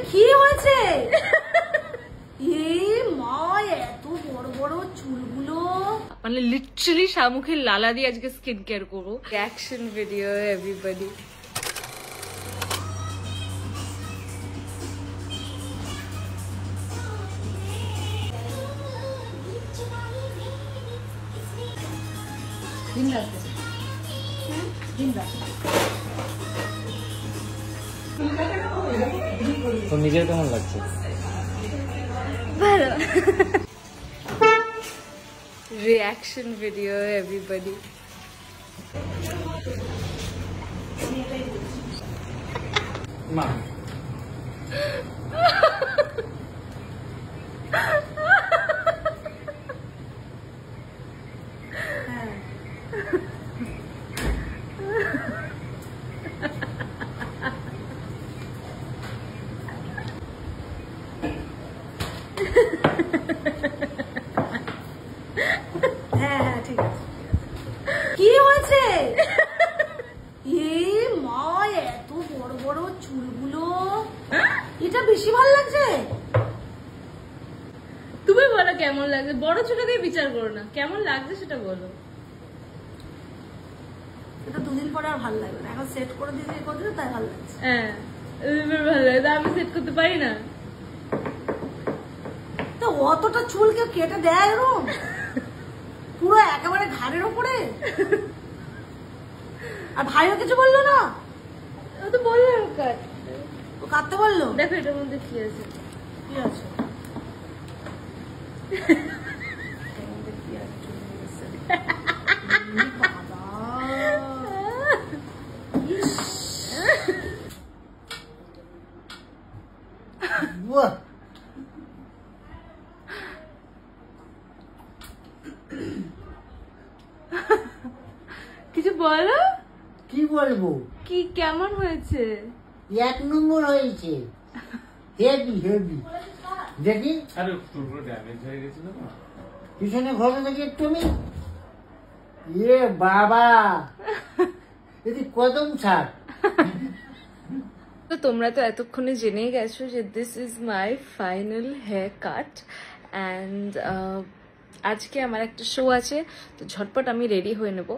কি হয়েছে? মা এত বড় বড় চুলগুলো, মানে লিটারালি শামুখের লালা দিয়ে আজকে স্কিন কেয়ার করবো। Action video everybody. তো নিজের কেমন লাগছে? ভালো। Reaction video everybody. মা হ্যাঁ ঠিক আছে। কি হয়েছে? মা এত বড় বড় চুলগুলো, এটা বেশি ভালো লাগছে। তুমি বলো কেমন লাগছে, বড় ছোট দিয়ে বিচার করো না, কেমন লাগছে সেটা বলো। এটা দুদিন পরে আর ভালো লাগবে না, এখন সেট করে দিয়েছে কতদিন, তাই ভালো লাগছে। হ্যাঁ ভালো লাগছে, আমি সেট করতে পারি না। তো অতটা চুল কেউ কেটে দেয় এরকম পুরো একেবারে ঘাড়ের ওপরে? আর ভাইও কিছু বললো না? ও তো বললো কাট, ও কাটতে বললো। দেখো এটার মধ্যে কি আছে। কি আছে? কিছু বলো। কি বলবো, কি কেমন হয়েছে? এক নম্বর হয়েছে, হেভি হেভি। দেখি আরে পুরো ড্যামেজ হয়ে গেছিল না, পিছনে ঘরে দেখি একটু আমি, বাবা এটি কদম ছাড়। তো তোমরা তো এতক্ষণে জেনেই গেছো যে this is my final hair cut and আজকে আমার একটা শো আছে, তো ঝটপট আমি রেডি হয়ে নেব।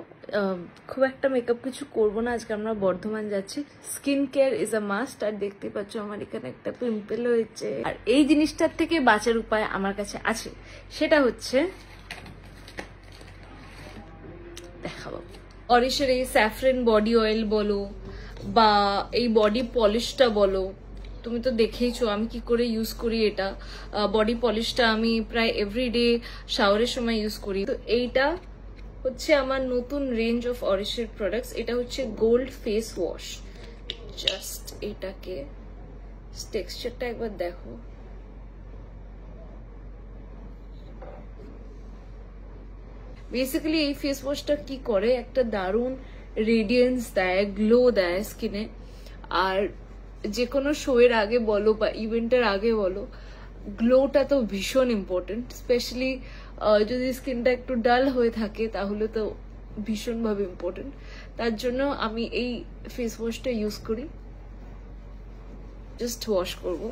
খুব একটা মেকআপ কিছু করবো না, আজকে আমরা বর্ধমান যাচ্ছি। Skin care is a must. আর দেখতে পাচ্ছ আমার এখানে একটা পিম্পল হয়েছে, আর এই জিনিসটার থেকে বাঁচার উপায় আমার কাছে আছে, সেটা হচ্ছে দেখাবো। অরিশের এই স্যাফরন বডি অয়েল বলো বা এই বডি পলিশটা বলো, তুমি তো দেখেইছো আমি কি করে ইউজ করি। এটা বডি পলিশটা আমি প্রায় এভরিডে শাওয়ারের সময় ইউজ করি। তো এইটা হচ্ছে আমার নতুন রেঞ্জ অফ অরিশের প্রোডাক্টস। এটা হচ্ছে গোল্ড ফেস ওয়াশ। জাস্ট এটাকে টেক্সচারটা একবার দেখো, বেসিক্যালি এই ফেস ওয়াশটা কি করে, একটা দারুণ রেডিয়েন্স দেয়, গ্লো দেয় স্কিনে। আর যে কোনো শো এর আগে বলো বা ইভেন্টের আগে বলো, গ্লোটা তো ভীষণ ইম্পর্টেন্ট। স্পেশালি যদি স্কিনটা একটু ডাল হয়ে থাকে তাহলে তো ভীষণভাবে ইম্পর্টেন্ট। তার জন্য আমি এই ফেস ওয়াশটা ইউজ করি। জাস্ট ওয়াশ করব।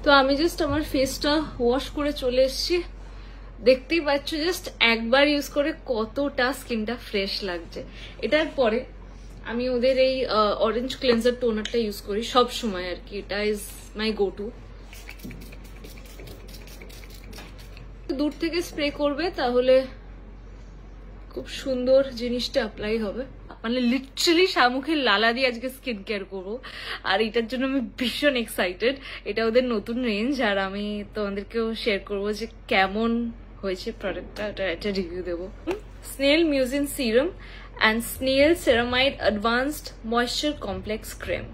তো আমি জাস্ট আমার ফেসটা ওয়াশ করে চলে এসেছি। দেখতেই পাচ্ছ জাস্ট একবার ইউজ করে কতটা স্কিনটা ফ্রেশ লাগছে। এটার পরে আমি ওদের এই অরেঞ্জ ক্লেন্সার টোনারটা ইউজ করি সব সময় আর কি, এটা ইজ মাই গো টু। দূর থেকে স্প্রে করবে তাহলে খুব সুন্দর জিনিসটা অ্যাপ্লাই হবে। মানে লিটারালি শামুখের লালা দিয়ে আজকে স্কিন কেয়ার করবো, আর এটার জন্য আমি ভীষণ এক্সাইটেড। এটা ওদের নতুন রেঞ্জ, আর আমি তোমাদেরকেও শেয়ার করবো যে কেমন হয়েছে প্রোডাক্টটা, একটা রিভিউ দেবো। Snail mucin serum and snail ceramide advanced moisture complex cream,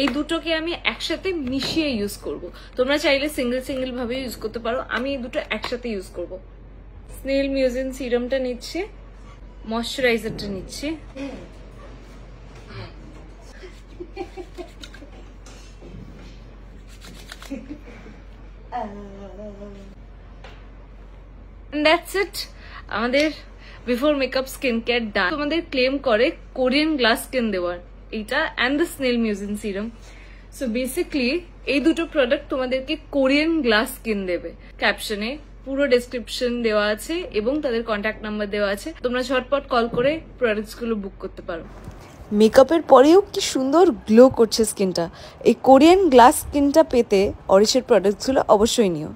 এই দুটোকে আমি একসাথে মিশিয়ে ইউজ করব। তোমরা চাইলে সিঙ্গেল সিঙ্গেল ভাবে ইউজ করতে পারো, আমি এই দুটো একসাথে ইউজ করব। স্নেল মিউজিন সিরামটা নিচ্ছি, ময়শ্চারাইজারটা নিচ্ছি। দ্যাটস ইট, আমাদের before makeup skin care done. তোমাদের ক্লেম করে কোরিয়ান গ্লাস স্কিন দেওয়ার এইটা and the snail mucin serum. So basically এই দুটো প্রোডাক্ট তোমাদেরকে কোরিয়ান গ্লাস স্কিন দেবে। ক্যাপশনে পুরো ডেসক্রিপশন দেওয়া আছে এবং তাদের কন্ট্যাক্ট নাম্বার দেওয়া আছে, তোমরা ঝটপট কল করে প্রোডাক্টস গুলো বুক করতে পারো। মেকআপের পরেও কি সুন্দর গ্লো করছে স্কিনটা। এই কোরিয়ান গ্লাস স্কিনটা পেতে অরিশের প্রোডাক্টসগুলো অবশ্যই নিও।